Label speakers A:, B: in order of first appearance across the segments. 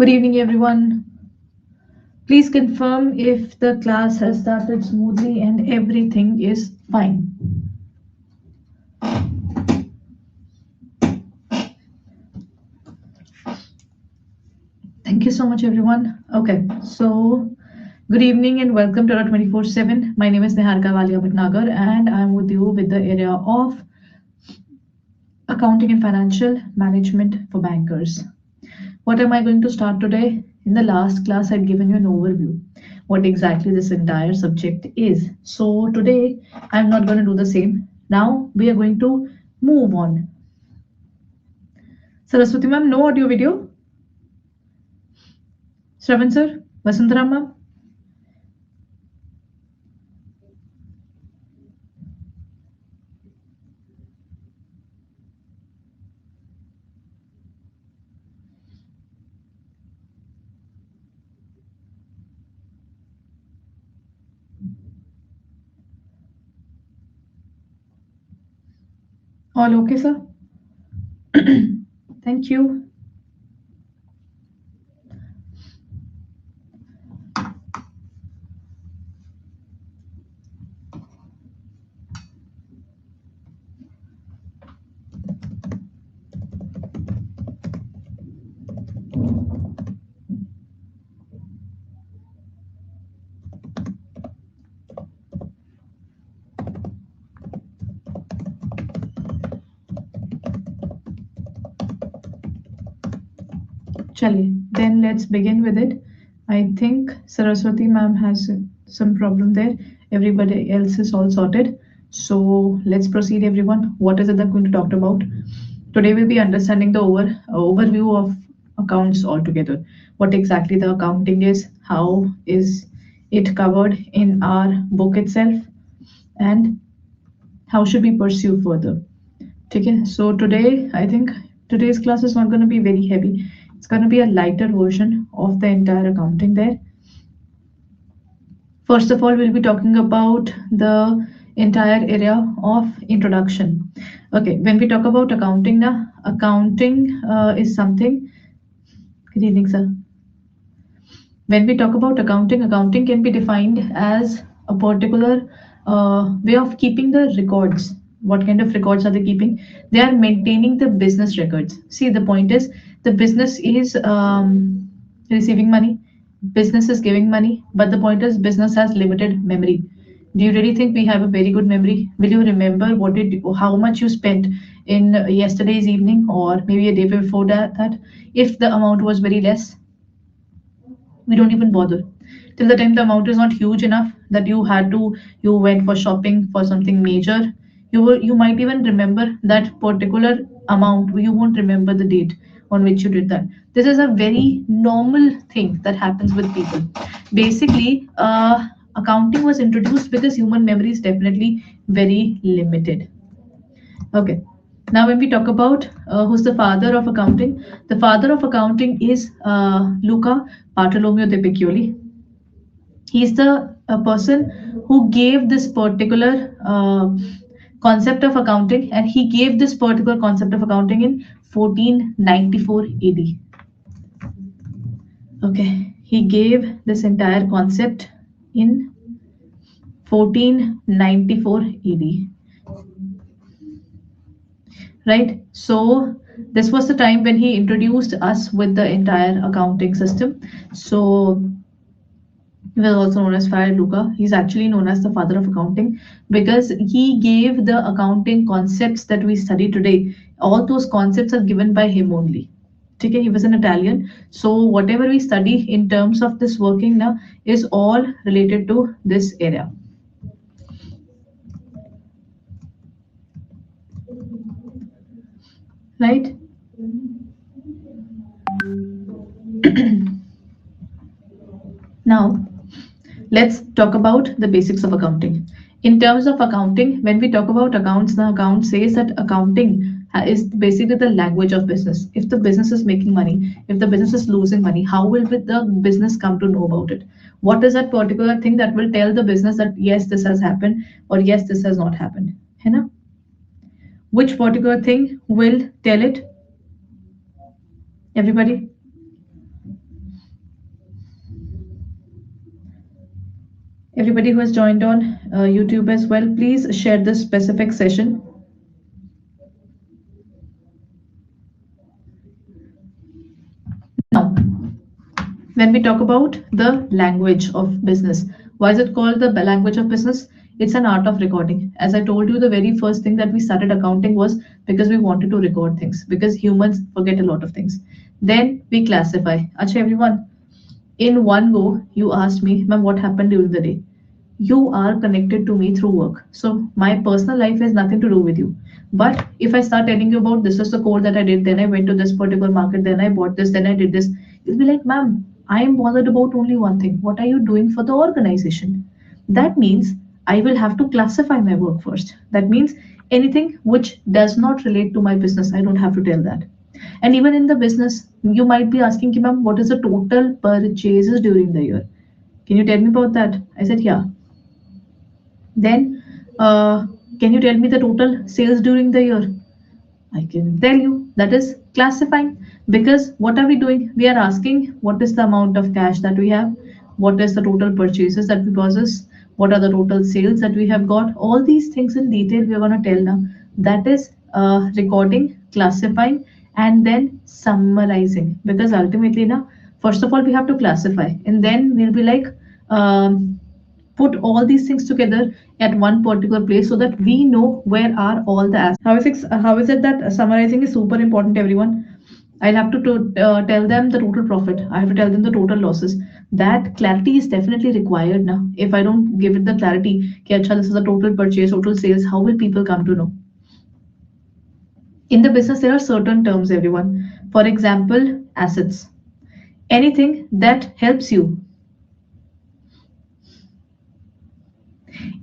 A: Good evening, everyone. Please confirm if the class has started smoothly and everything is fine. Thank you so much, everyone. Okay, so good evening and welcome to our 24/7. My name is Niharika Walia Bhatnagar and I'm with you with the area of accounting and financial management for bankers. What am I going to start today? In the last class, I'd given you an overview what exactly this entire subject is. So today, I'm not going to do the same. Now we are going to move on. Saraswati ma'am, no audio video. Shravan sir, Vasundhara ma'am. All okay, sir? Thank you. Chale, then let's begin with it. I think Saraswati ma'am has some problem there. Everybody else is all sorted. So let's proceed, everyone. What is it that we're going to talk about? Today we'll be understanding the overview of accounts altogether. What exactly the accounting is, how is it covered in our book itself, and how should we pursue further. Okay, so today I think today's class is not going to be very heavy. It's going to be a lighter version of the entire accounting there. First of all, we'll be talking about the entire area of introduction. Okay, when we talk about accounting now, accounting is something. Good evening, sir. When we talk about accounting, accounting can be defined as a particular way of keeping the records. What kind of records are they keeping? They are maintaining the business records. See, the point is the business is receiving money, business is giving money, but the point is business has limited memory. Do you really think we have a very good memory? Will you remember how much you spent in yesterday's evening or maybe a day before that if the amount was very less? We don't even bother till the time the amount is not huge enough that you went for shopping for something major. You might even remember that particular amount. You won't remember the date on which you did that. This is a very normal thing that happens with people. Basically, accounting was introduced because human memory is definitely very limited. Okay. Now, when we talk about who's the father of accounting, the father of accounting is Luca Bartolomeo de Piccoli. He's the person who gave this particular concept of accounting, and he gave this particular concept of accounting in 1494 AD. Okay, he gave this entire concept in 1494 AD. Right, so this was the time when he introduced us with the entire accounting system. So he was also known as Father Luca. He's actually known as the father of accounting because he gave the accounting concepts that we study today. All those concepts are given by him only. Okay, he was an Italian. So whatever we study in terms of this working now is all related to this area. Right? Now, let's talk about the basics of accounting. In terms of accounting, when we talk about accounts, the account says that accounting is basically the language of business. If the business is making money, if the business is losing money, how will the business come to know about it? What is that particular thing that will tell the business that yes, this has happened or yes, this has not happened? है ना? Which particular thing will tell it? Everybody? Everybody who has joined on YouTube as well, please share this specific session. Now, when we talk about the language of business, why is it called the language of business? It's an art of recording. As I told you, the very first thing that we started accounting was because we wanted to record things, because humans forget a lot of things. Then we classify. Acha, everyone, in one go, you asked me, ma'am, what happened during the day? You are connected to me through work. So my personal life has nothing to do with you. But if I start telling you about this is the code that I did, then I went to this particular market, then I bought this, then I did this, you'll be like, ma'am, I am bothered about only one thing. What are you doing for the organization? That means I will have to classify my work first. That means anything which does not relate to my business, I don't have to tell that. And even in the business, you might be asking, ma'am, what is the total purchases during the year? Can you tell me about that? I said, yeah. Then, can you tell me the total sales during the year? I can tell you that is classifying, because what are we doing? We are asking what is the amount of cash that we have, what is the total purchases that we possess, what are the total sales that we have got. All these things in detail we are going to tell now. That is recording, classifying, and then summarizing. Because ultimately, now, first of all, we have to classify, and then we'll be like, put all these things together at one particular place so that we know where are all the assets. How is it that summarizing is super important, everyone? I'll have to tell them the total profit. I have to tell them the total losses. That clarity is definitely required now. If I don't give it the clarity, कि अच्छा, this is the total purchase, total sales, how will people come to know? In the business, there are certain terms, everyone. For example, assets. Anything that helps you,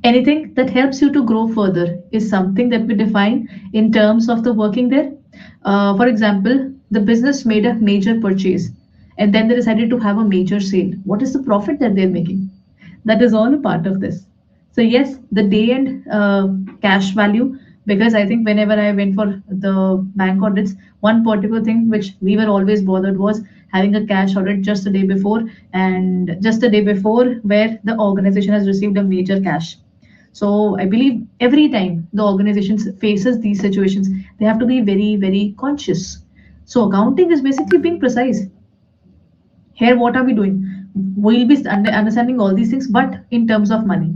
A: anything that helps you to grow further is something that we define in terms of the working there. For example, the business made a major purchase and then they decided to have a major sale. What is the profit that they're making? That is all a part of this. So, yes, the day end cash value, because I think whenever I went for the bank audits, one particular thing which we were always bothered was having a cash audit just the day before, and just the day before where the organization has received a major cash. So I believe every time the organization faces these situations, they have to be very, very conscious. So accounting is basically being precise. Here, what are we doing? We'll be understanding all these things, but in terms of money.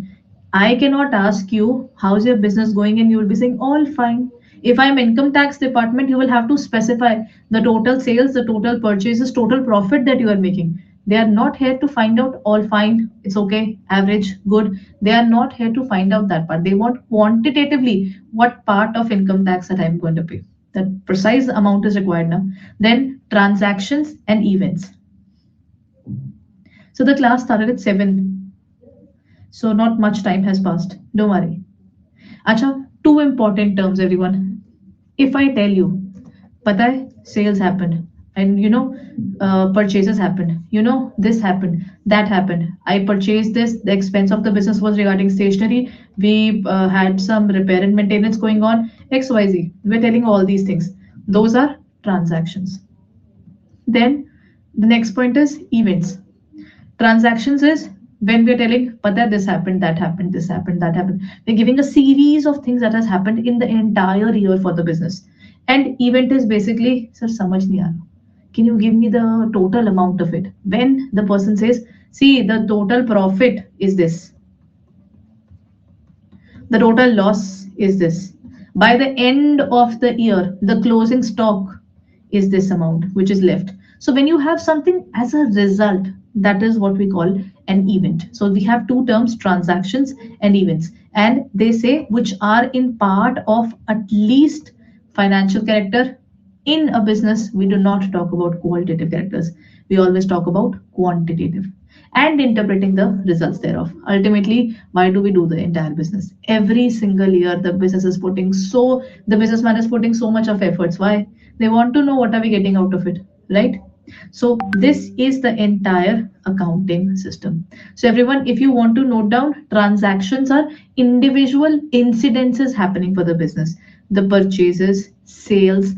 A: I cannot ask you how's your business going, and you will be saying all fine. If I'm income tax department, you will have to specify the total sales, the total purchases, total profit that you are making. They are not here to find out all fine, it's okay, average, good. They are not here to find out that part. They want quantitatively what part of income tax that I'm going to pay. That precise amount is required now. Then transactions and events. So the class started at 7. So not much time has passed. Don't worry. Acha, two important terms, everyone. If I tell you, pata hai, sales happened, and purchases happened. This happened, that happened. I purchased this. The expense of the business was regarding stationery. We had some repair and maintenance going on. X, Y, Z. We're telling all these things. Those are transactions. Then the next point is events. Transactions is when we're telling, Pata, this happened, that happened, this happened, that happened. We're giving a series of things that has happened in the entire year for the business. And event is basically, sir, samajh nahi aa raha. Can you give me the total amount of it? When the person says, see, the total profit is this, the total loss is this. By the end of the year, the closing stock is this amount which is left. So when you have something as a result, that is what we call an event. So we have two terms, transactions and events, and they say which are in part of at least financial character. In a business, we do not talk about qualitative characters. We always talk about quantitative and interpreting the results thereof. Ultimately, why do we do the entire business? Every single year, the businessman is putting so much of efforts. Why? They want to know what are we getting out of it, right? So this is the entire accounting system. So everyone, if you want to note down, transactions are individual incidences happening for the business. The purchases, sales,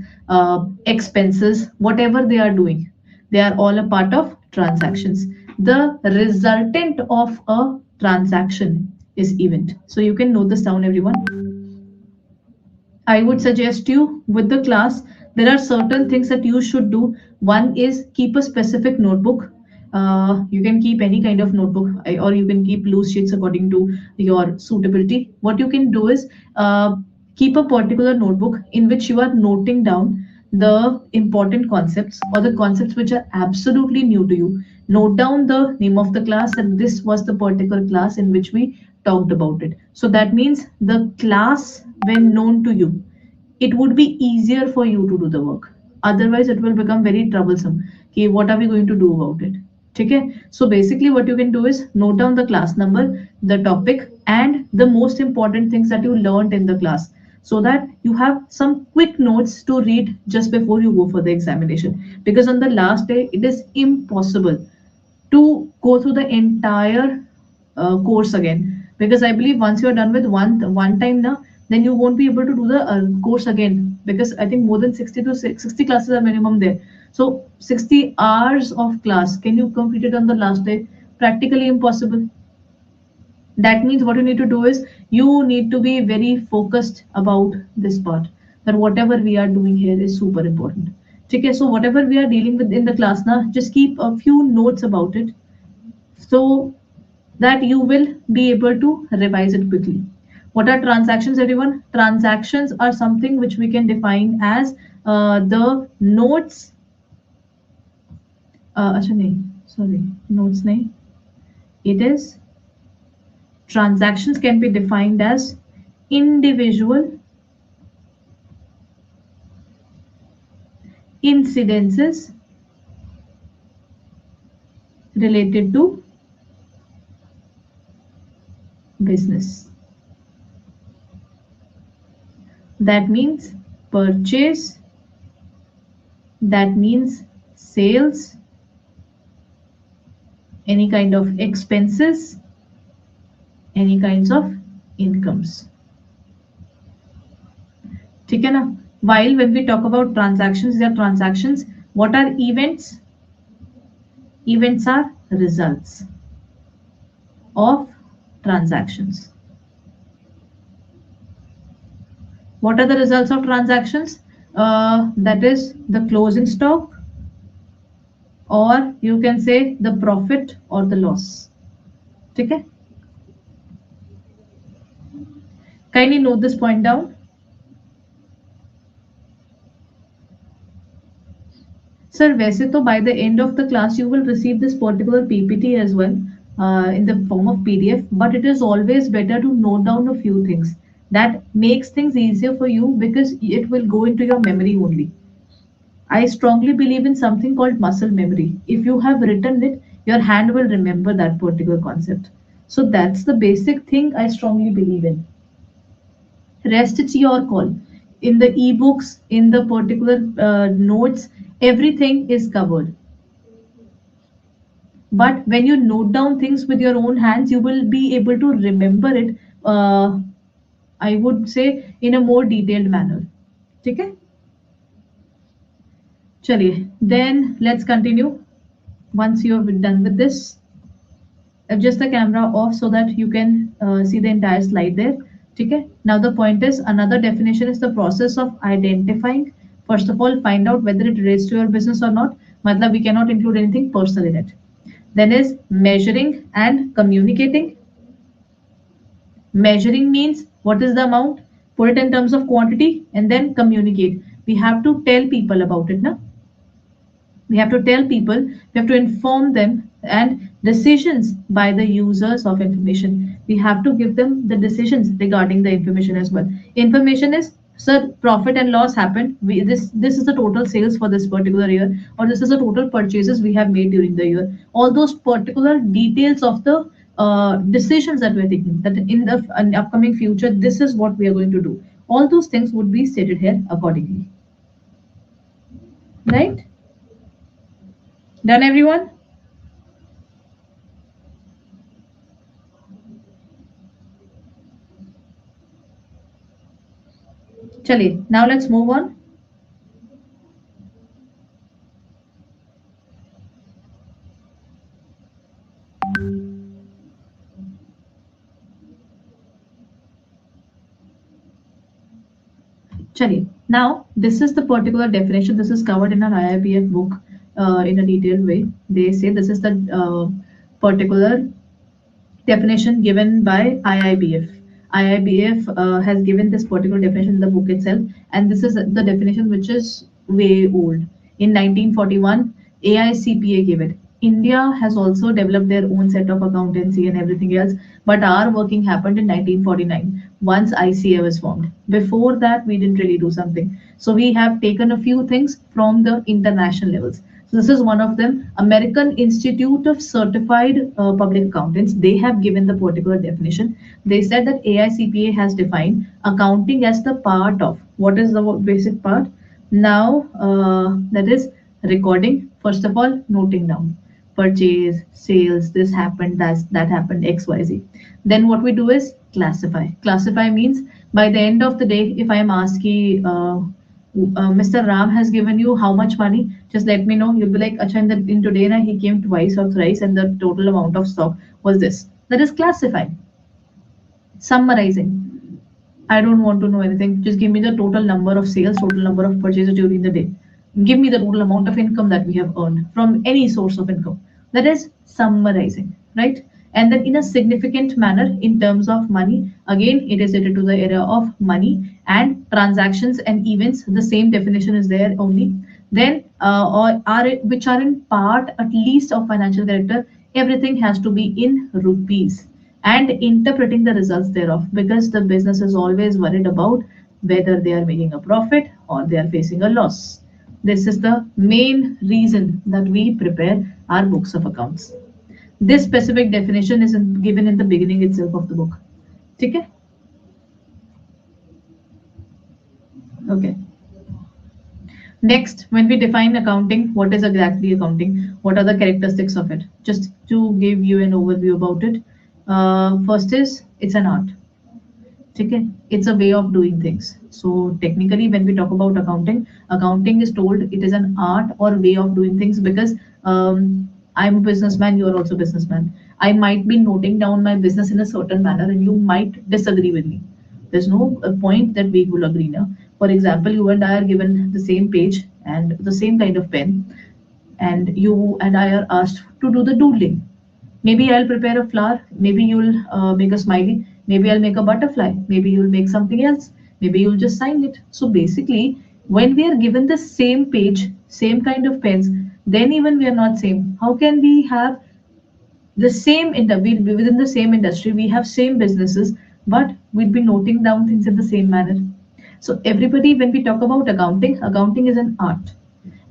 A: expenses, whatever they are doing, they are all a part of transactions. The resultant of a transaction is event. So you can note this down, everyone. I would suggest you with the class, there are certain things that you should do. One is keep a specific notebook. You can keep any kind of notebook, or you can keep loose sheets according to your suitability. What you can do is keep a particular notebook in which you are noting down the important concepts or the concepts which are absolutely new to you. Note down the name of the class, and this was the particular class in which we talked about it. So that means the class, when known to you, it would be easier for you to do the work. Otherwise, it will become very troublesome. Okay, what are we going to do about it? Okay, so basically, what you can do is note down the class number, the topic, and the most important things that you learned in the class, so that you have some quick notes to read just before you go for the examination. Because on the last day, it is impossible to go through the entire course again, because I believe once you are done with one time now, then you won't be able to do the course again, because I think more than 60 to 60 classes are minimum there. So 60 hours of class, can you complete it on the last day? Practically impossible. That means what you need to do is you need to be very focused about this part, that whatever we are doing here is super important. Okay, so whatever we are dealing with in the class now, just keep a few notes about it, so that you will be able to revise it quickly. What are transactions, everyone? Transactions are something which we can define as the notes. अच्छा नहीं, sorry, notes नहीं. It is, transactions can be defined as individual incidences related to business. That means purchase, that means sales, any kind of expenses, any kinds of incomes. ठीक है ना? While when we talk about transactions, they are transactions. What are events? Events are results of transactions. What are the results of transactions? That is the closing stock, or you can say the profit or the loss. ठीक है? Kindly note this point down. Sir, वैसे तो by the end of the class you will receive this particular PPT as well in the form of PDF, but it is always better to note down a few things. That makes things easier for you because it will go into your memory only. I strongly believe in something called muscle memory. If you have written it, your hand will remember that particular concept. So that's the basic thing I strongly believe in. Rest it's your call. In the ebooks, in the particular notes, everything is covered. But when you note down things with your own hands, you will be able to remember it, I would say, in a more detailed manner. ठीक है? चलिए, then let's continue. Once you have done with this, adjust the camera off so that you can see the entire slide there. Okay. Now the point is, another definition is the process of identifying. First of all, find out whether it relates to your business or not. Matlab, we cannot include anything personal in it. Then is measuring and communicating. Measuring means what is the amount, put it in terms of quantity, and then communicate. We have to tell people about it, na? We have to tell people, we have to inform them, and decisions by the users of information. We have to give them the decisions regarding the information as well. Information is, sir, profit and loss happened. This is the total sales for this particular year, or this is the total purchases we have made during the year. All those particular details of the decisions that we're taking, that in the upcoming future, this is what we are going to do. All those things would be stated here accordingly. Right? Done, everyone? Chaliye, now let's move on. Chaliye. Now, this is the particular definition. This is covered in our IIPF book in a detailed way. They say this is the particular definition given by IIBF. IIBF has given this particular definition in the book itself, and this is the definition which is way old. In 1941, AICPA gave it. India has also developed their own set of accountancy and everything else, but our working happened in 1949 once ICA was formed. Before that, we didn't really do something. So we have taken a few things from the international levels. So this is one of them. American Institute of Certified Public Accountants. They have given the particular definition. They said that AICPA has defined accounting as the part of, what is the basic part? Now that is recording. First of all, noting down purchase, sales, this happened, that happened, XYZ. Then what we do is classify. Classify means by the end of the day, if I am asking, Mr. Ram has given you how much money, just let me know. You'll be like, Acha, in today na, he came twice or thrice and the total amount of stock was this. That is classifying. Summarizing. I don't want to know anything. Just give me the total number of sales, total number of purchases during the day. Give me the total amount of income that we have earned from any source of income. That is summarizing, right? And then in a significant manner in terms of money, again, it is related to the area of money and transactions and events. The same definition is there only. Then, or are which are in part at least of financial character, everything has to be in rupees and interpreting the results thereof, because the business is always worried about whether they are making a profit or they are facing a loss. This is the main reason that we prepare our books of accounts. This specific definition is given in the beginning itself of the book. Okay? Okay. Next, when we define accounting, what is exactly accounting? What are the characteristics of it? Just to give you an overview about it. First is, it's an art. Okay? It's a way of doing things. So technically, when we talk about accounting, accounting is told it is an art or way of doing things, because I'm a businessman, you're also a businessman. I might be noting down my business in a certain manner and you might disagree with me. There's no point that we will agree now. For example, you and I are given the same page and the same kind of pen, and you and I are asked to do the doodling. Maybe I'll prepare a flower, maybe you'll make a smiley, maybe I'll make a butterfly, maybe you'll make something else, maybe you'll just sign it. So basically, when we are given the same page, same kind of pens, then even we are not same. How can we have the same within the same industry, we have same businesses, but we'd be noting down things in the same manner? So everybody, when we talk about accounting, accounting is an art.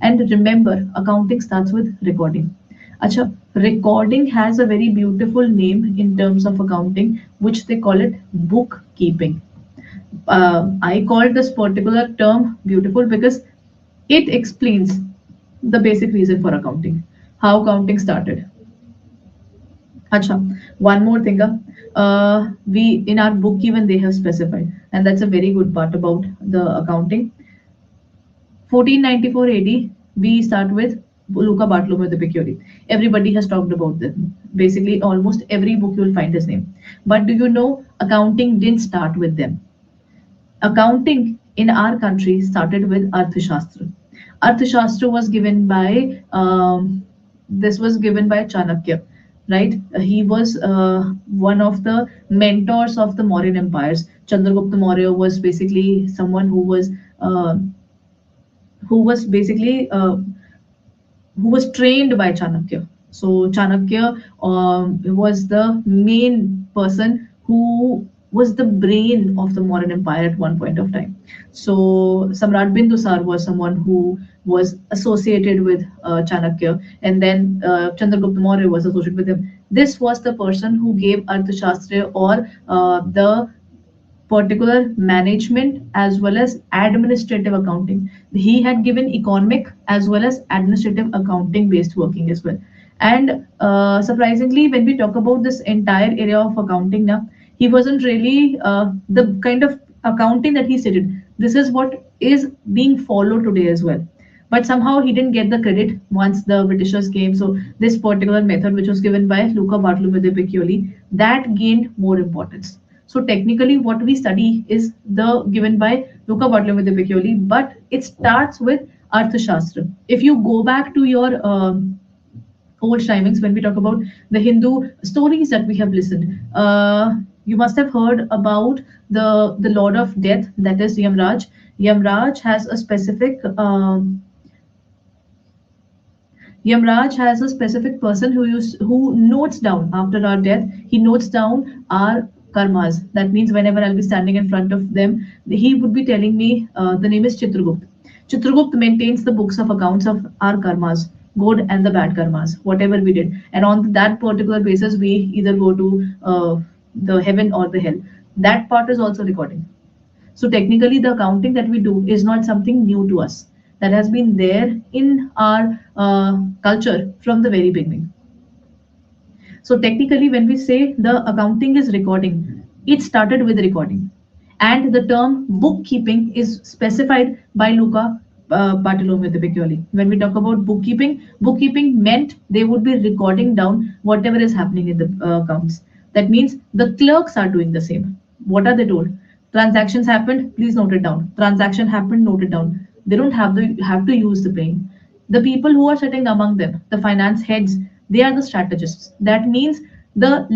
A: And remember, accounting starts with recording. Acha, recording has a very beautiful name in terms of accounting, which they call it bookkeeping. I call this particular term beautiful because it explains the basic reason for accounting, how accounting started. Acha, one more thing. We in our book even they have specified, and that's a very good part about the accounting. 1494 AD, we start with Luca Bartolomeo de Piccioli. Everybody has talked about them. Basically, almost every book you will find his name. But do you know accounting didn't start with them? Accounting in our country started with Arthashastra. Arthashastra was given by this was given by Chanakya, right? He was one of the mentors of the Mauryan empires. Chandragupta Maurya was basically someone who was basically who was trained by Chanakya. So Chanakya was the main person who was the brain of the Mauryan Empire at one point of time. So Samrat Bindusar was someone who was associated with Chanakya, and then Chandragupta Maurya was associated with him. This was the person who gave Arthashastra, or the particular management as well as administrative accounting. He had given economic as well as administrative accounting based working as well. And surprisingly, when we talk about this entire area of accounting now, he wasn't really the kind of accounting that he stated. This is what is being followed today as well. But somehow he didn't get the credit once the Britishers came. So this particular method, which was given by Luca Bartolomeo de Piccioli, that gained more importance. So technically, what we study is the given by Luca Bartolomeo, but it starts with Arthashastra. If you go back to your old timings, when we talk about the Hindu stories that we have listened, you must have heard about the Lord of Death, that is Yamraj. Yamraj has a specific Yamraj has a specific person who notes down after our death. He notes down our karmas. That means whenever I'll be standing in front of them, he would be telling me the name is Chitragupt. Chitragupt maintains the books of accounts of our karmas, good and the bad karmas, whatever we did, and on that particular basis, we either go to the heaven or the hell. That part is also recording. So technically, the accounting that we do is not something new to us. That has been there in our culture from the very beginning. So technically, when we say the accounting is recording, it started with recording. And the term bookkeeping is specified by Luca Bartolomeo the Piccioli. When we talk about bookkeeping, bookkeeping meant they would be recording down whatever is happening in the accounts. That means the clerks are doing the same. What are they told? Transactions happened, please note it down. Transaction happened, note it down. They don't have to use the brain. The people who are sitting among them, the finance heads, they are the strategists. That means the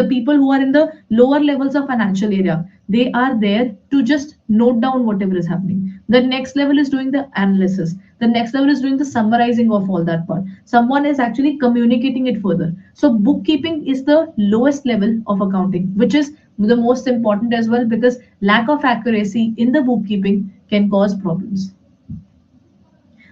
A: people who are in the lower levels of financial area, they are there to just note down whatever is happening. The next level is doing the analysis. The next level is doing the summarizing of all that part. Someone is actually communicating it further. So bookkeeping is the lowest level of accounting, which is the most important as well, because lack of accuracy in the bookkeeping can cause problems.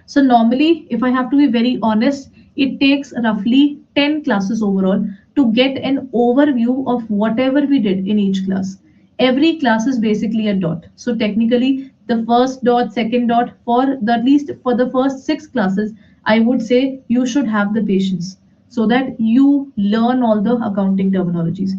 A: So normally, if I have to be very honest, it takes roughly 10 classes overall to get an overview of whatever we did in each class. Every class is basically a dot. So technically, the first dot, second dot, for the, at least for the first 6 classes, I would say you should have the patience so that you learn all the accounting terminologies.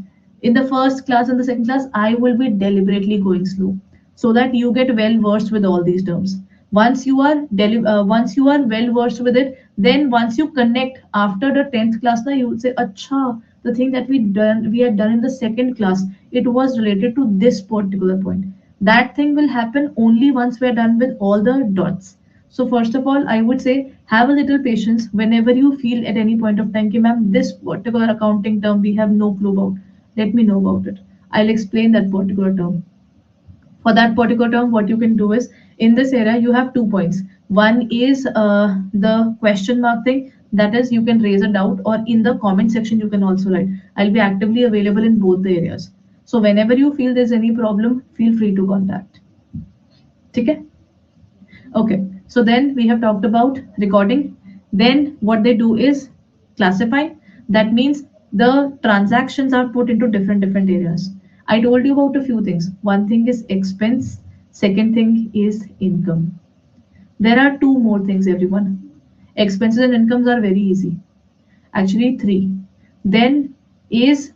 A: In the first class and the second class, I will be deliberately going slow so that you get well versed with all these terms. Once you are well versed with it, then once you connect after the 10th class, now you will say, "Acha, the thing that we had done in the second class, it was related to this particular point." That thing will happen only once we are done with all the dots. So first of all, I would say have a little patience whenever you feel at any point of time, "Ki, ma'am, this particular accounting term we have no clue about. Let me know about it. I'll explain that particular term." For that particular term, what you can do is, in this area you have 2 points. One is the question mark thing, that is you can raise a doubt, or in the comment section you can also write. I'll be actively available in both the areas. So whenever you feel there's any problem, feel free to contact. Okay. Okay, so then we have talked about recording. Then what they do is classify. That means the transactions are put into different areas. I told you about a few things. One thing is expense, second thing is income. There are two more things, everyone. Expenses and incomes are very easy. Actually, three. Then is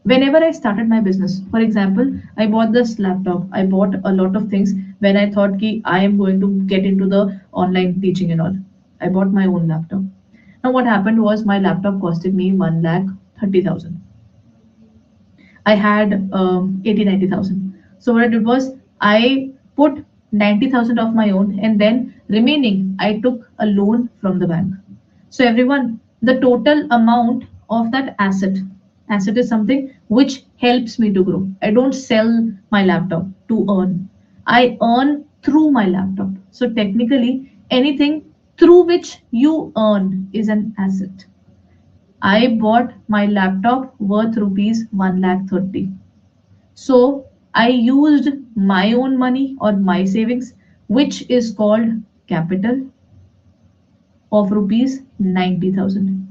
A: whenever I started my business, for example, I bought this laptop. I bought a lot of things when I thought ki I am going to get into the online teaching and all. I bought my own laptop. Now what happened was my laptop costed me 1,30,000. I had 80, 90,000. So what I did was I put 90,000 of my own, and then remaining I took a loan from the bank. So everyone, the total amount of that asset is something which helps me to grow. I don't sell my laptop to earn. I earn through my laptop. So technically, anything through which you earn is an asset. I bought my laptop worth rupees 1,30,000. So I used my own money or my savings, which is called capital, of rupees 90,000.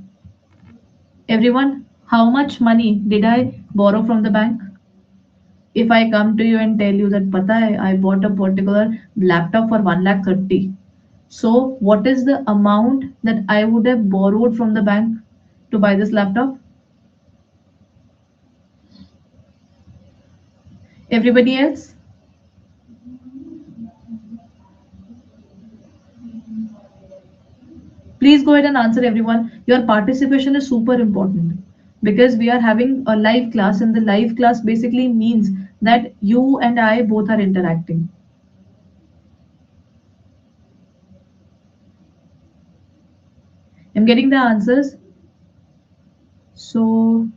A: Everyone, how much money did I borrow from the bank? If I come to you and tell you that pata hai, I bought a particular laptop for 1,30,000. So what is the amount that I would have borrowed from the bank to buy this laptop? Everybody else? Please go ahead and answer, everyone. Your participation is super important. because we are having a live class, and the live class basically means that you and I both are interacting. I'm getting the answers. So,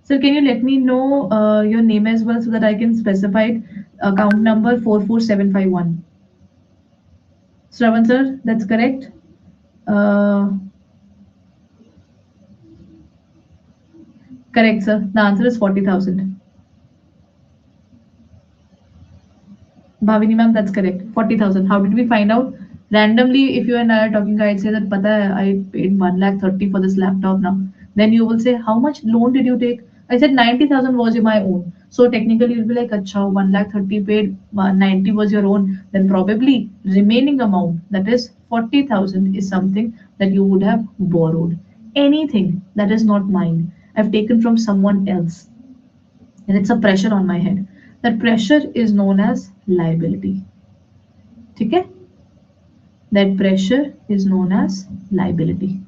A: sir, can you let me know your name as well so that I can specify it? Account number 44751. Shravan sir, that's correct. Uh, Correct, sir. The answer is 40,000. Bhavini ma'am, that's correct. 40,000. How did we find out? Randomly, if you and I are talking, I'd say that Pata hai, I paid 1 lakh 30 for this laptop now. Then you will say, how much loan did you take? I said 90,000 was my own. So technically you'll be like, Acha, 1 lakh 30 paid, 90 was your own. Then probably remaining amount, that is 40,000, is something that you would have borrowed. Anything that is not mine, I've taken from someone else. And it's a pressure on my head. That pressure is known as liability. Okay? That pressure is known as liability.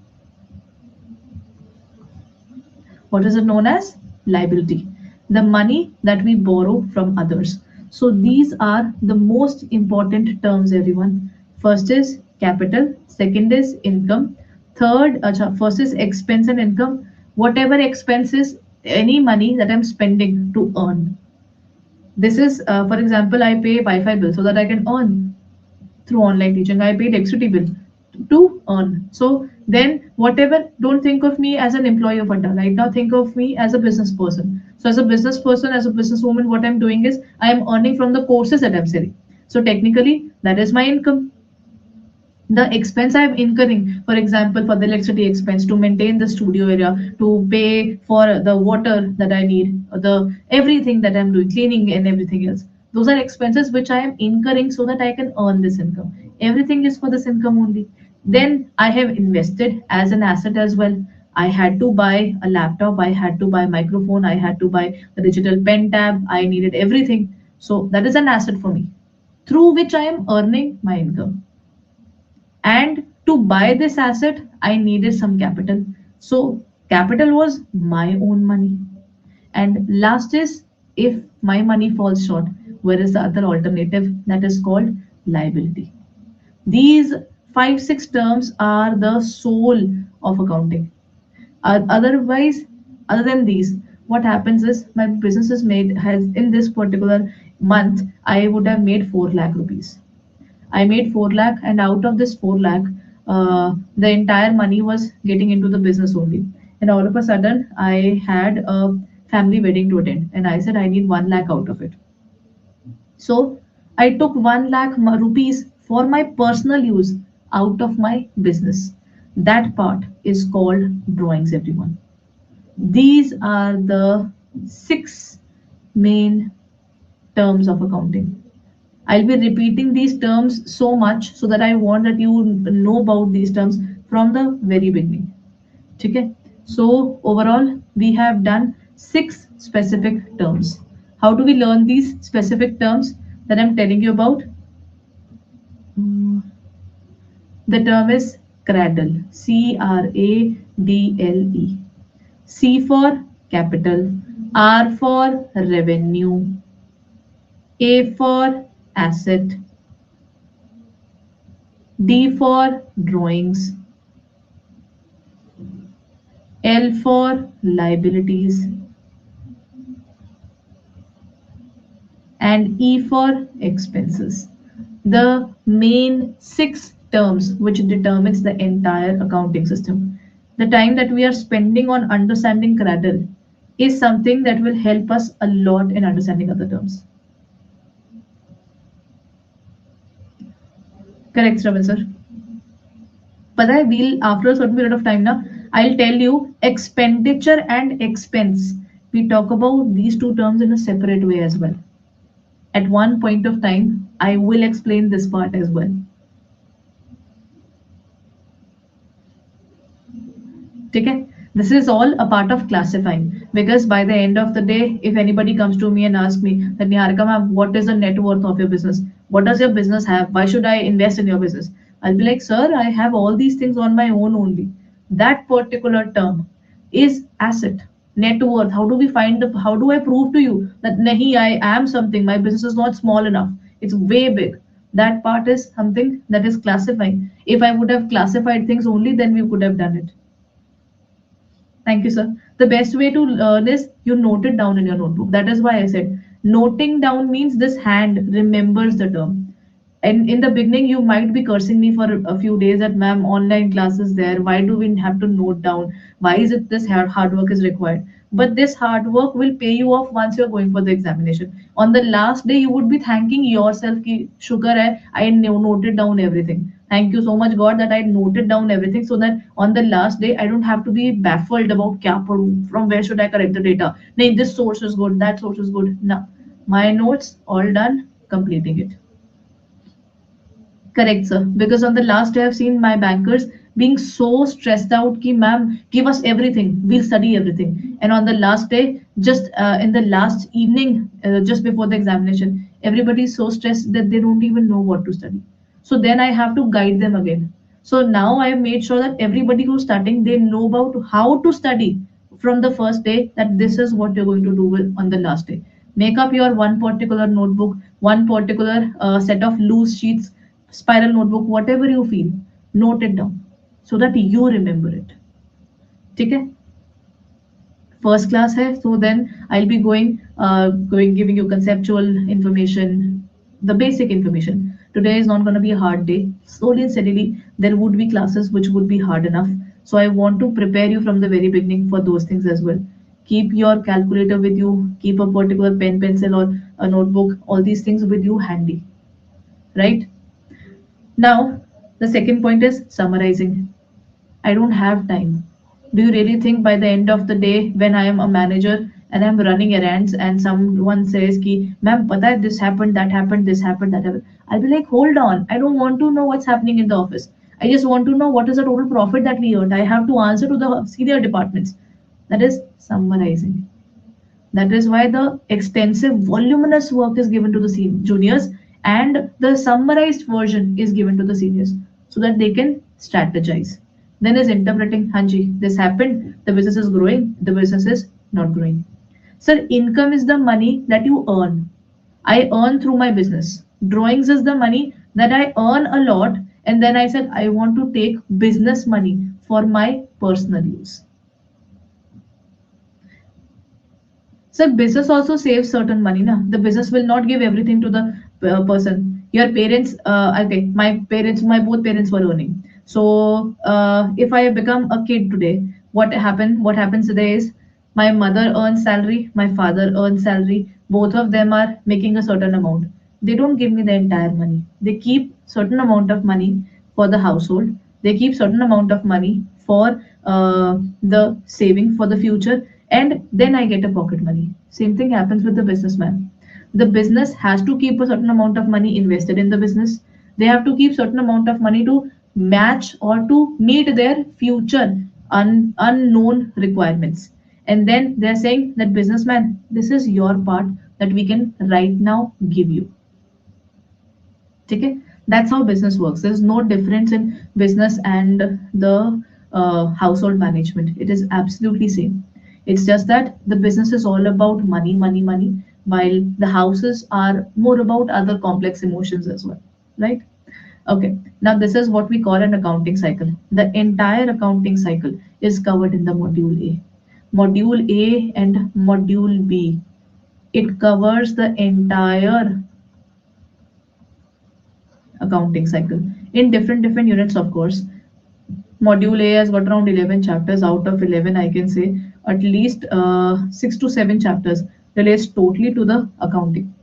A: What is it known as? Liability. The money that we borrow from others. So these are the most important terms, everyone. First is capital, second is income, first is expense and income. Whatever expense is any money that I'm spending to earn. This is, for example, I pay Wi-Fi bill so that I can earn through online teaching. I pay electricity bill to earn. So then whatever, don't think of me as an employee of Adda. Right now, think of me as a business person. So as a business person, as a businesswoman, what I'm doing is I am earning from the courses that I'm selling. So technically, that is my income. The expense I'm incurring, for example, for the electricity expense, to maintain the studio area, to pay for the water that I need, the everything that I'm doing, cleaning and everything else. Those are expenses which I am incurring so that I can earn this income. Everything is for this income only. Then I have invested as an asset as well. I had to buy a laptop, I had to buy microphone, I had to buy a digital pen tab, I needed everything. So that is an asset for me, through which I am earning my income. And to buy this asset, I needed some capital. So capital was my own money. And last is, if my money falls short, where is the other alternative that is called liability? These five, six terms are the soul of accounting. Otherwise, other than these, what happens is my business is made has in this particular month, I would have made 4 lakh rupees. I made 4 lakh, and out of this 4 lakh, the entire money was getting into the business only. And all of a sudden, I had a family wedding to attend, and I said I need 1 lakh out of it. So I took 1 lakh rupees for my personal use out of my business. That part is called drawings, everyone. These are the six main terms of accounting. I'll be repeating these terms so much so that I want that you know about these terms from the very beginning. Okay? So overall, we have done six specific terms. How do we learn these specific terms that I'm telling you about? Mm, The term is cradle. CRADLE. C for capital. R for revenue. A for asset. D for drawings. L for liabilities. And E for expenses. The main six terms which determines the entire accounting system. The time that we are spending on understanding cradle is something that will help us a lot in understanding other terms. Correct, Shravan sir. पता है we'll after a certain period of time ना I'll tell you expenditure and expense. We talk about these two terms in a separate way as well. At one point of time, I will explain this part as well. Okay? This is all a part of classifying, because by the end of the day, if anybody comes to me and asks me that Niharika ma'am, what is the net worth of your business? What does your business have? Why should I invest in your business? I'll be like, sir, I have all these things on my own only. That particular term is asset. net worth. How do we find the, how do I prove to you that nahi, I am something, my business is not small enough, it's way big. That part is something that is classifying. If I would have classified things only, then we could have done it. Thank you, sir. The best way to learn is you note it down in your notebook. That is why I said noting down means this hand remembers the term. And in the beginning, you might be cursing me for a few days that, ma'am, online classes there. Why do we have to note down? Why is it this hard work is required? But this hard work will pay you off once you're going for the examination. On the last day, you would be thanking yourself ki sugar hai, I noted down everything. Thank you so much, God, that I noted down everything so that on the last day I don't have to be baffled about kya padu, from where should I correct the data. Nay, this source is good, that source is good. No, my notes all done, completing it. Correct, sir. Because on the last day, I've seen my bankers being so stressed out. Ki, ma'am, give us everything. We'll study everything. And on the last day, just in the last evening, just before the examination, everybody is so stressed that they don't even know what to study. So then I have to guide them again. So now I have made sure that everybody who's starting, they know about how to study from the first day, that this is what you're going to do with, on the last day. Make up your one particular notebook, one particular set of loose sheets, spiral notebook, whatever you feel, note it down so that you remember it. ठीक है? First class hai, so then I'll be going giving you conceptual information, the basic information. Today is not going to be a hard day. Slowly and steadily there would be classes which would be hard enough, so I want to prepare you from the very beginning for those things as well. Keep your calculator with you, keep a particular pen, pencil, or a notebook, all these things with you handy, right? Now the second point is summarizing. I don't have time. Do you really think by the end of the day, when I am a manager and I'm running errands and someone says ki, ma'am, pata hai, this happened, that happened, this happened, that happened. I'll be like, hold on. I don't want to know what's happening in the office. I just want to know what is the total profit that we earned. I have to answer to the senior departments. That is summarizing. That is why the extensive, voluminous work is given to the juniors, and the summarized version is given to the seniors so that they can strategize. Then is interpreting, Hanji, this happened, the business is growing, the business is not growing. Sir, income is the money that you earn. I earn through my business. Drawings is the money that I earn a lot, and then I said I want to take business money for my personal use. So business also saves certain money. Na? The business will not give everything to the person. Your parents, okay, my parents, my both parents were earning. So if I become a kid today, what happened? What happens today is my mother earns salary, my father earns salary. Both of them are making a certain amount. They don't give me the entire money. They keep certain amount of money for the household. They keep certain amount of money for the saving for the future, and then I get a pocket money. Same thing happens with the businessman. The business has to keep a certain amount of money invested in the business. They have to keep certain amount of money to match or to meet their future unknown requirements. And then they're saying that, businessman, this is your part that we can right now give you. Okay? That's how business works. There's no difference in business and the household management. It is absolutely same. It's just that the business is all about money, money, money, while the houses are more about other complex emotions as well, right? Okay, now this is what we call an accounting cycle. The entire accounting cycle is covered in the module A. Module A and module B. It covers the entire accounting cycle in different units, of course. Module A has got around 11 chapters. Out of 11, I can say at least 6 to 7 chapters relates totally to the accounting.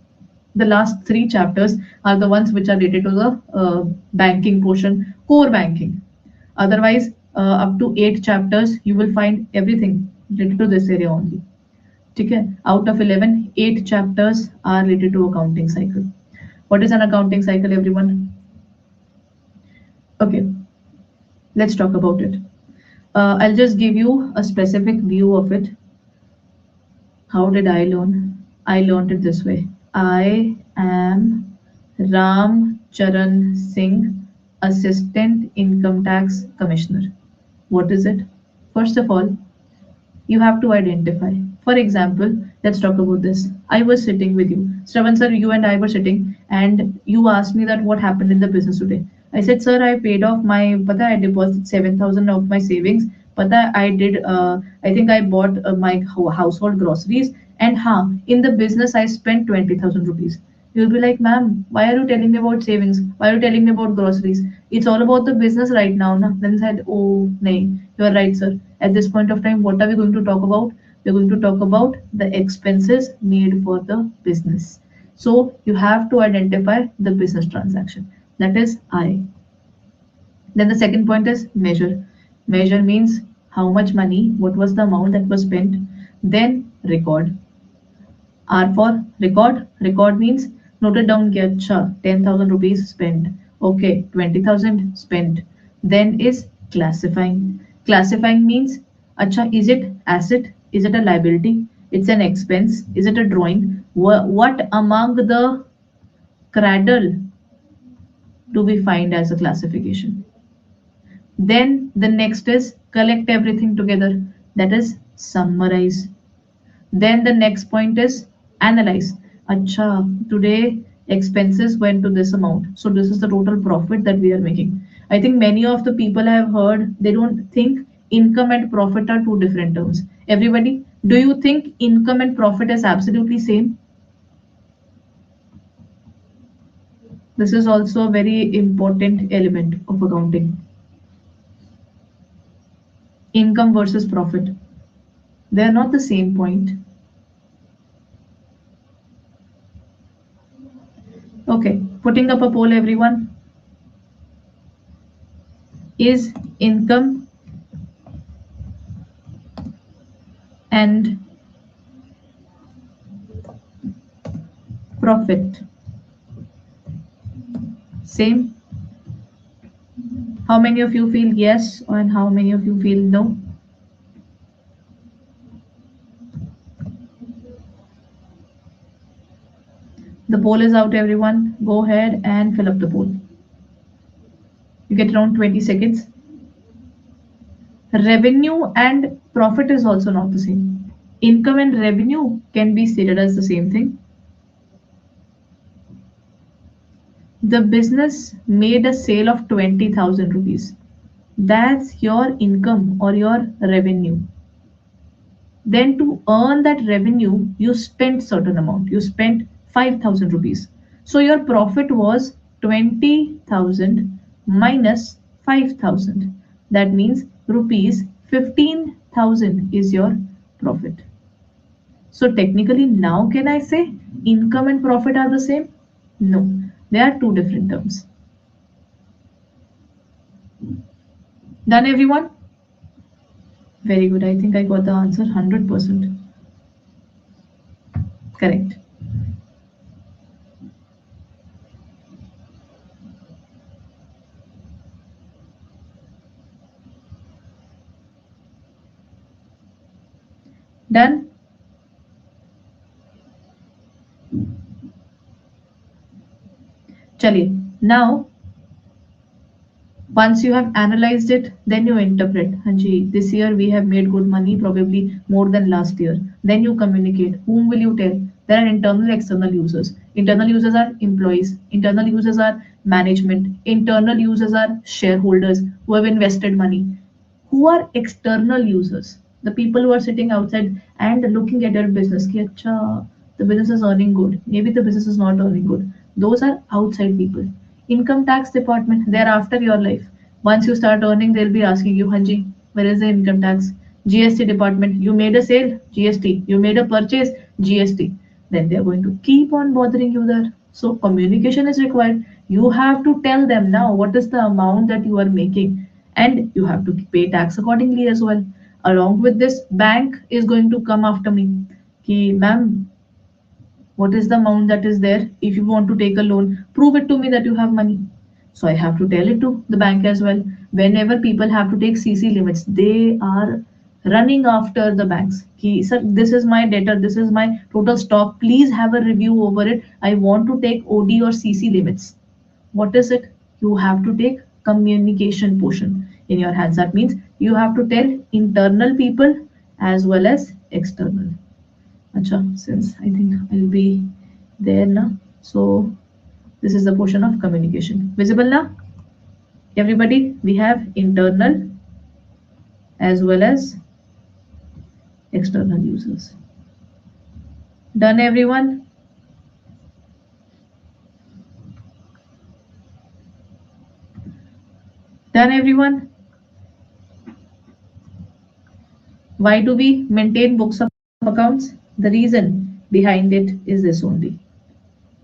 A: The last 3 chapters are the ones which are related to the banking portion, core banking. Otherwise, up to 8 chapters, you will find everything related to this area only. Okay? Out of 11, 8 chapters are related to accounting cycle. What is an accounting cycle, everyone? Okay, let's talk about it. I'll just give you a specific view of it. How did I learn? I learned it this way. I am Ram Charan Singh, Assistant Income Tax Commissioner. What is it? First of all, You have to identify. For example, let's talk about this. I was sitting with you. Shravan sir, you and I were sitting and you asked me that what happened in the business today. I said, sir, I paid off my, pata, I deposited 7,000 of my savings. Pata, I think I bought my household groceries and in the business I spent 20,000 rupees. You'll be like, ma'am, why are you telling me about savings? Why are you telling me about groceries? It's all about the business right now. Na? Then I said, oh, nay, you are right, sir. At this point of time, what are we going to talk about? We're going to talk about the expenses made for the business. So you have to identify the business transaction. That is I. Then the second point is measure. Measure means how much money, what was the amount that was spent. Then record. R for record. Record means note it down, get 10,000 rupees spent. Okay, 20,000 spent. Then is classifying. Classifying means, acha, is it asset? Is it a liability? It's an expense? Is it a drawing? What among the cradle do we find as a classification? Then the next is collect everything together. That is summarize. Then the next point is analyze. Acha, today expenses went to this amount. So this is the total profit that we are making. I think many of the people I have heard, they don't think income and profit are two different terms. Everybody, do you think income and profit is absolutely same? This is also a very important element of accounting. Income versus profit. They are not the same point. Okay, putting up a poll, everyone. Is income and profit same? How many of you feel yes and how many of you feel no? The poll is out, everyone. Go ahead and fill up the poll. You get around 20 seconds. Revenue and profit is also not the same. Income and revenue can be stated as the same thing. The business made a sale of 20,000 rupees. That's your income or your revenue. Then to earn that revenue, you spent certain amount. You spent 5,000 rupees. So your profit was 20,000 minus 5,000. That means rupees 15,000 is your profit. So technically now can I say income and profit are the same? No, they are two different terms. Done, everyone? Very good. I think I got the answer 100%. Correct. Done? Chaliye. Now, once you have analyzed it, then you interpret. Hanji, this year we have made good money, probably more than last year. Then you communicate. Whom will you tell? There are internal, external users. Internal users are employees. Internal users are management. Internal users are shareholders who have invested money. Who are external users? The people who are sitting outside and looking at your business. Ki, "Acha, the business is earning good. Maybe the business is not earning good." Those are outside people. Income tax department, they're after your life. Once you start earning, they'll be asking you, Hanji, where is the income tax? GST department, you made a sale, GST. You made a purchase, GST. Then they're going to keep on bothering you there. So communication is required. You have to tell them now what is the amount that you are making, and you have to pay tax accordingly as well. Along with this, bank is going to come after me. Ki, ma'am, what is the amount that is there? If you want to take a loan, prove it to me that you have money. So I have to tell it to the bank as well. Whenever people have to take CC limits, they are running after the banks. Ki, sir, this is my debtor, this is my total stock. Please have a review over it. I want to take OD or CC limits. What is it? You have to take communication portion in your hands. That means you have to tell internal people as well as external. Acha, since I think I'll be there now. So this is the portion of communication. Visible now? Everybody, we have internal as well as external users. Done everyone? Done everyone? Why do we maintain books of accounts? The reason behind it is this only.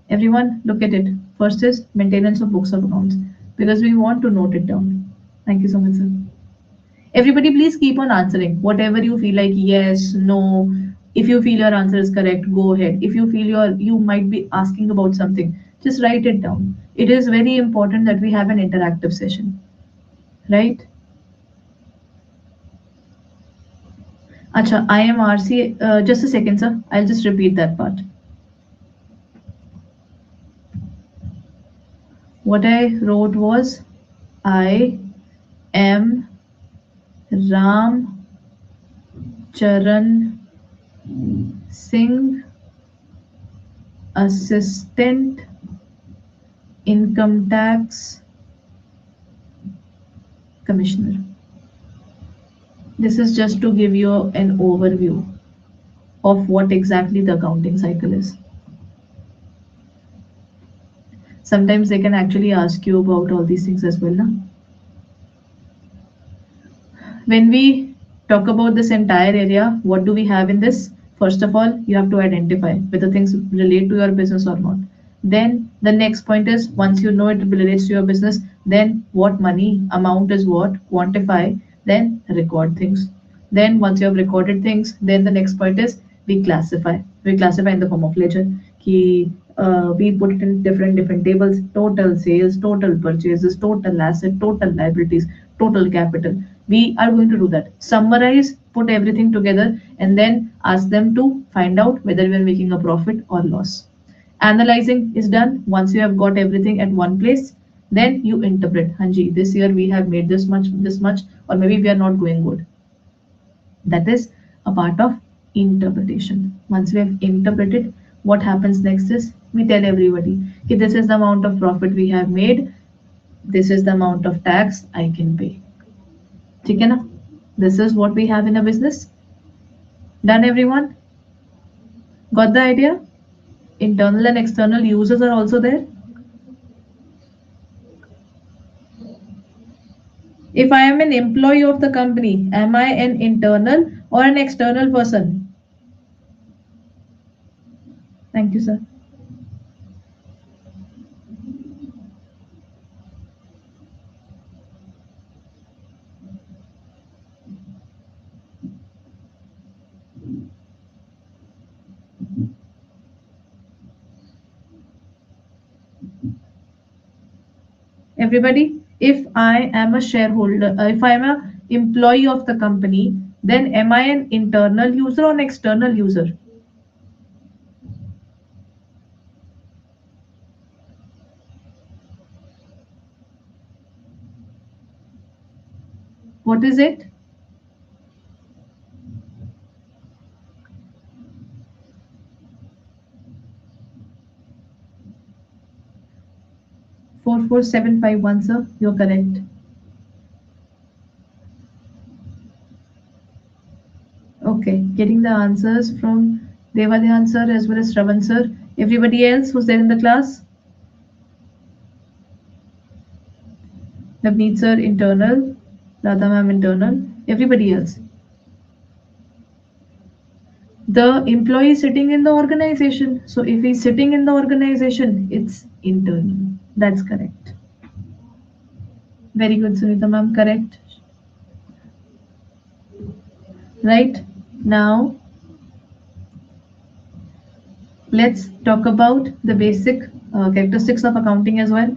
A: Everyone, look at it. First is maintenance of books of accounts because we want to note it down. Thank you so much, sir. Everybody, please keep on answering. Whatever you feel like, yes, no. If you feel your answer is correct, go ahead. If you feel you might be asking about something, just write it down. It is very important that we have an interactive session, right? Acha, I am RC. Just a second, sir. I'll just repeat that part. What I wrote was I am Ram Charan Singh, Assistant Income Tax Commissioner. This is just to give you an overview of what exactly the accounting cycle is. Sometimes they can actually ask you about all these things as well. Na? When we talk about this entire area, what do we have in this? First of all, you have to identify whether things relate to your business or not. Then the next point is once you know it relates to your business, then what money amount is what, quantify, then record things. Then once you have recorded things, then the next point is we classify. We classify in the form of ledger. We put it in different tables: total sales, total purchases, total asset, total liabilities, total capital. We are going to do that. Summarize, put everything together, and then ask them to find out whether we are making a profit or loss. Analyzing is done. Once you have got everything at one place, then you interpret. Hanji, this year we have made this much, or maybe we are not going good. That is a part of interpretation. Once we have interpreted, what happens next is we tell everybody, okay, this is the amount of profit we have made, this is the amount of tax I can pay. ठीक है ना? This is what we have in a business. Done everyone? Got the idea? Internal and external users are also there. If I am an employee of the company, am I an internal or an external person? Thank you, sir. Everybody, if I am a shareholder, if I am an employee of the company, then am I an internal user or an external user? What is it? 44751, sir. You're correct. Okay, getting the answers from Devadhyan sir as well as Shravan sir. Everybody else who's there in the class? Navneet sir, internal. Radha ma'am, internal. Everybody else. The employee is sitting in the organization. So if he's sitting in the organization, it's internal. That's correct. Very good, Sunita ma'am. Correct. Right. Now, let's talk about the basic characteristics of accounting as well.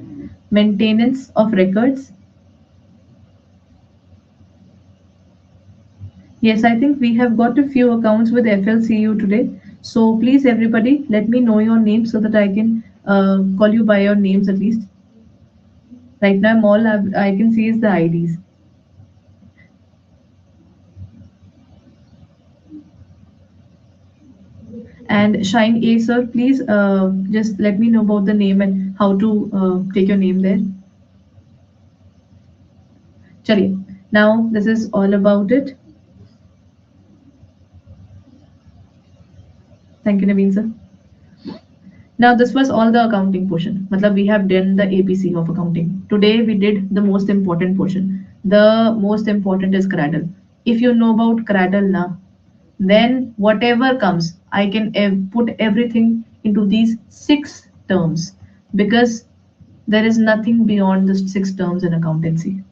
A: Maintenance of records. Yes, I think we have got a few accounts with FLCU today. So please, everybody, let me know your names so that I can call you by your names at least. Right now, I can see is the IDs. And Shine A, sir, please just let me know about the name and how to take your name there. Chaliye. Now this is all about it. Thank you, Naveen sir. Now this was all the accounting portion. Matlab we have done the ABC of accounting. Today we did the most important portion. The most important is Cradle. If you know about Cradle now, then whatever comes, I can put everything into these six terms because there is nothing beyond the six terms in accountancy.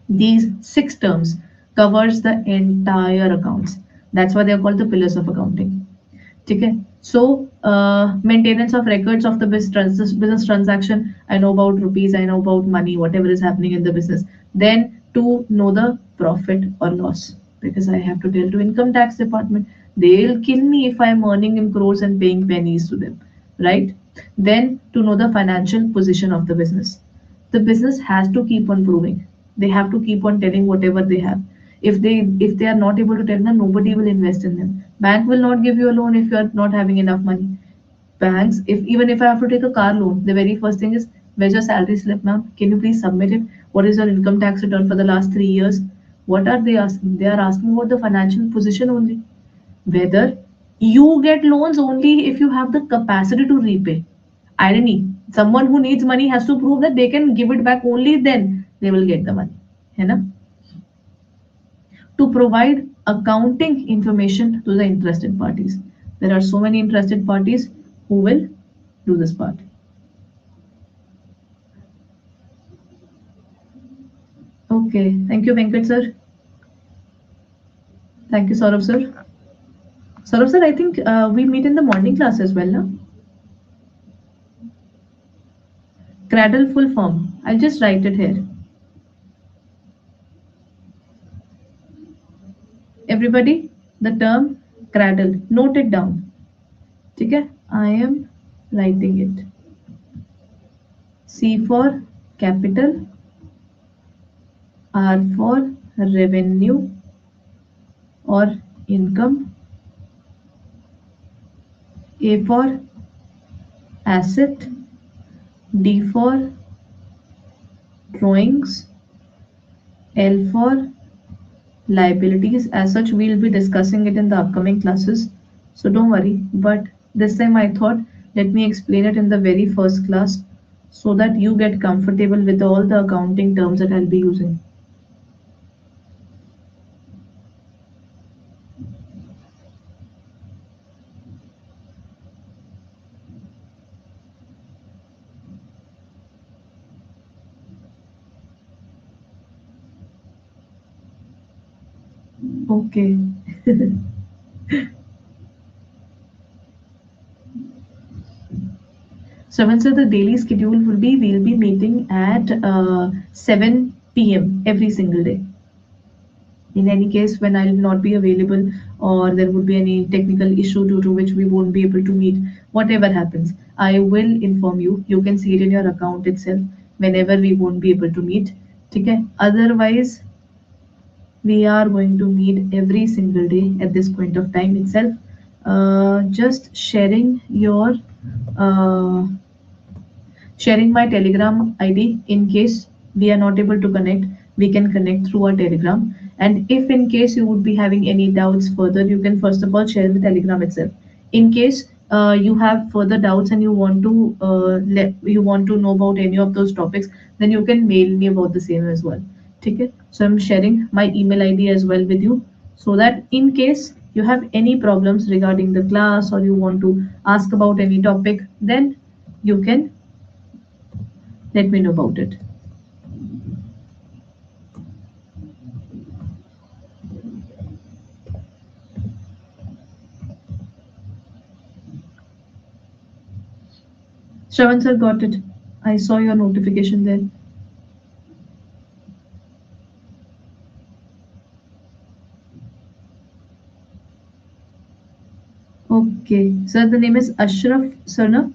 A: These six terms covers the entire accounts. That's why they are called the pillars of accounting. Okay. So maintenance of records of the business transaction. I know about rupees. I know about money. Whatever is happening in the business. Then to know the profit or loss because I have to tell to income tax department. They'll kill me if I'm earning in crores and paying pennies to them, right? Then to know the financial position of the business. The business has to keep on proving. They have to keep on telling whatever they have. If they are not able to tell them, nobody will invest in them. Bank will not give you a loan if you are not having enough money. Banks, if even if I have to take a car loan, the very first thing is, where's your salary slip, ma'am? Can you please submit it? What is your income tax return for the last 3 years? What are they asking? They are asking about the financial position only. Whether you get loans only if you have the capacity to repay. Irony. Someone who needs money has to prove that they can give it back, only then they will get the money. है ना? To provide accounting information to the interested parties. There are so many interested parties who will do this part. Okay, thank you, Venkat sir. Thank you, Saurabh sir. Saurabh sir, I think we meet in the morning class as well, no? Cradle full form. I'll just write it here. Everybody, the term cradle, note it down. Okay, I am writing it. C for capital, R for revenue or income, A for asset, D for drawings, L for liabilities. As such, we'll be discussing it in the upcoming classes, so don't worry. But this time I thought, let me explain it in the very first class so that you get comfortable with all the accounting terms that I'll be using. Okay. So when the daily schedule will be, we'll be meeting at 7 p.m. every single day. In any case, when I'll not be available or there would be any technical issue due to which we won't be able to meet, whatever happens, I will inform you. You can see it in your account itself whenever we won't be able to meet. Okay? Otherwise, we are going to meet every single day at this point of time itself. Just uh, sharing my Telegram ID in case we are not able to connect. We can connect through our Telegram. And if in case you would be having any doubts further, you can first of all share the Telegram itself. In case you have further doubts and you want to know about any of those topics, then you can mail me about the same as well. Okay? So I'm sharing my email ID as well with you so that in case you have any problems regarding the class or you want to ask about any topic, then you can let me know about it. Shravan sir, got it. I saw your notification there. Okay, sir, the name is Ashraf Sarna.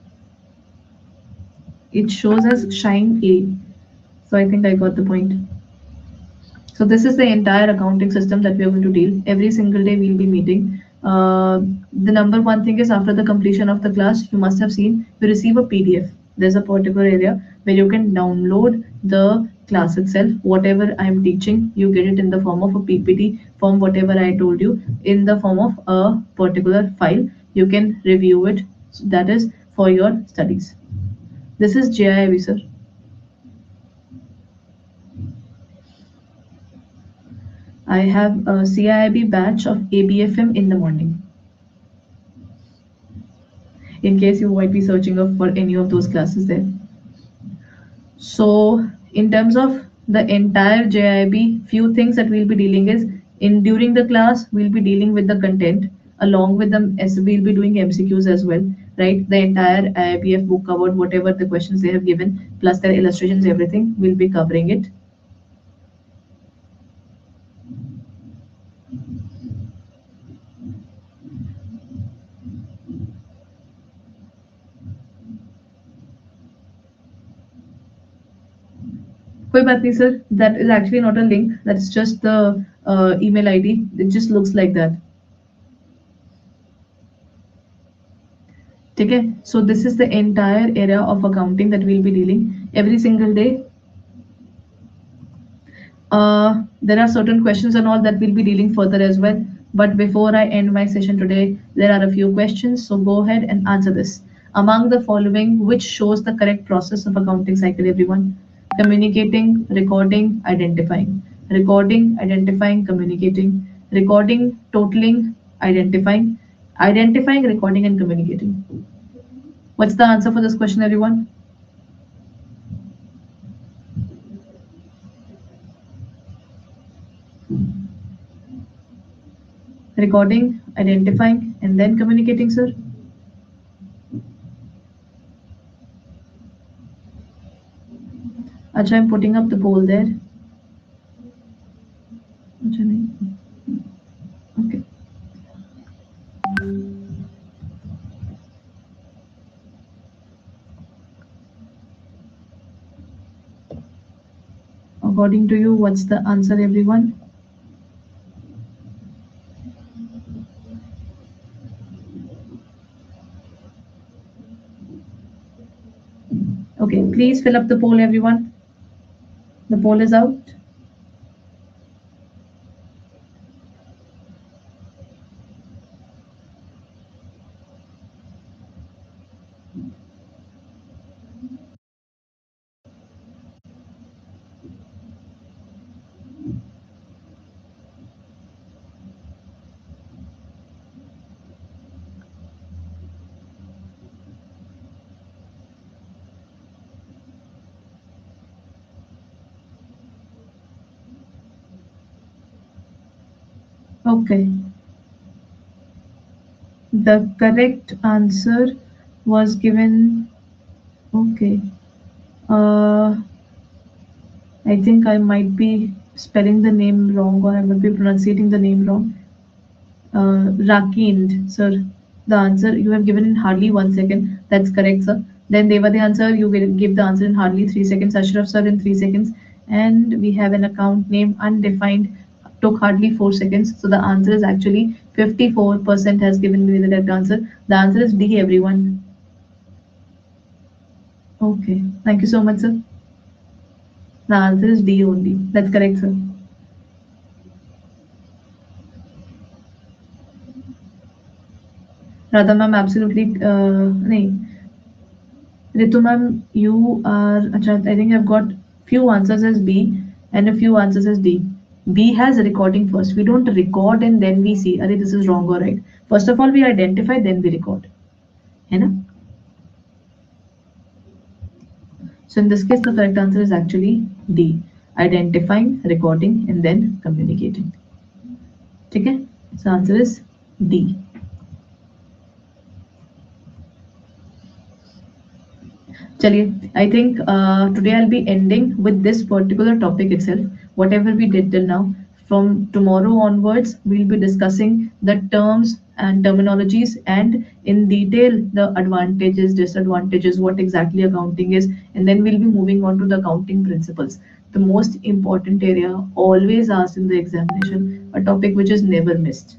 A: It shows as Shine A. So I think I got the point. So this is the entire accounting system that we are going to deal. Every single day we'll be meeting. The number one thing is after the completion of the class, you must have seen you receive a PDF. There's a particular area where you can download the class itself. Whatever I'm teaching, you get it in the form of a PPT form, whatever I told you, in the form of a particular file. You can review it. That is for your studies. This is JIIB, sir. I have a CIIB batch of ABFM in the morning, in case you might be searching up for any of those classes there. So, in terms of the entire JIB, few things that we'll be dealing is in during the class, we'll be dealing with the content along with them as we'll be doing MCQs as well, right? The entire IIBF book covered, whatever the questions they have given, plus their illustrations, everything, we'll be covering it. कोई बात नहीं sir, that is actually not a link, that's just the email ID, it just looks like that. Okay, so this is the entire area of accounting that we'll be dealing every single day. There are certain questions and all that we'll be dealing further as well. But before I end my session today, there are a few questions. So go ahead and answer this. Among the following, which shows the correct process of accounting cycle, everyone? Communicating, recording, identifying. Recording, identifying, communicating. Recording, totaling, identifying. Identifying, recording, and communicating. What's the answer for this question, everyone? Recording, identifying, and then communicating, sir. Acha, I'm putting up the poll there. Okay. According to you, what's the answer, everyone? Okay, please fill up the poll, everyone. The poll is out. Okay. The correct answer was given. Okay. I think I might be spelling the name wrong, or I might be pronouncing the name wrong. Rakind, sir. The answer you have given in hardly 1 second. That's correct, sir. Then Deva, the answer you will give the answer in hardly 3 seconds. Ashraf, sir, in 3 seconds. And we have an account name undefined. Took hardly 4 seconds. So the answer is actually 54% has given me the correct answer. The answer is D, everyone. Okay. Thank you so much, sir. The answer is D only. That's correct, sir. Radha ma'am, absolutely. Ritu ma'am, you are. I think I've got few answers as B and a few answers as D. B has recording first. We don't record and then we see, are this is wrong or right. First of all, we identify, then we record. है ना? So in this case, the correct answer is actually D. Identifying, recording, and then communicating. Okay? So answer is D. Chaliye, I think today I'll be ending with this particular topic itself. Whatever we did till now, from tomorrow onwards, we'll be discussing the terms and terminologies and in detail the advantages, disadvantages, what exactly accounting is, and then we'll be moving on to the accounting principles. The most important area always asked in the examination, a topic which is never missed.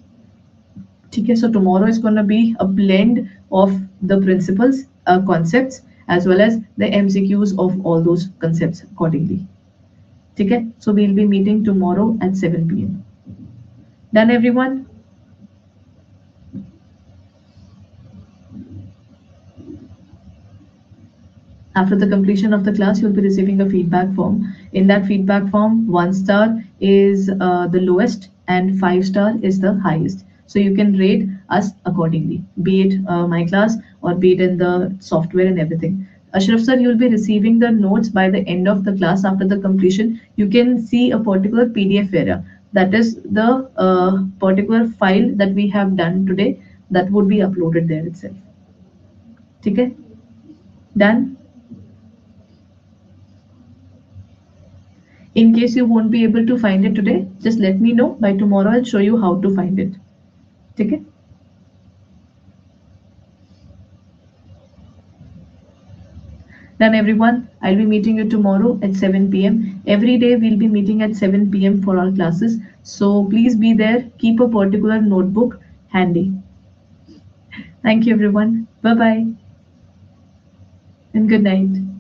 A: Okay, so tomorrow is going to be a blend of the principles, concepts, as well as the MCQs of all those concepts accordingly. Okay, so we'll be meeting tomorrow at 7 p.m. Done, everyone? After the completion of the class, you'll be receiving a feedback form. In that feedback form, 1 star is the lowest and 5 star is the highest. So you can rate us accordingly, be it my class or be it in the software and everything. Ashraf sir, you'll be receiving the notes by the end of the class after the completion. You can see a particular PDF area. That is the particular file that we have done today that would be uploaded there itself. Okay? Done? In case you won't be able to find it today, just let me know. By tomorrow, I'll show you how to find it. Okay? Then everyone, I'll be meeting you tomorrow at 7 p.m. Every day we'll be meeting at 7 p.m. for our classes. So please be there. Keep a particular notebook handy. Thank you everyone. Bye bye and good night.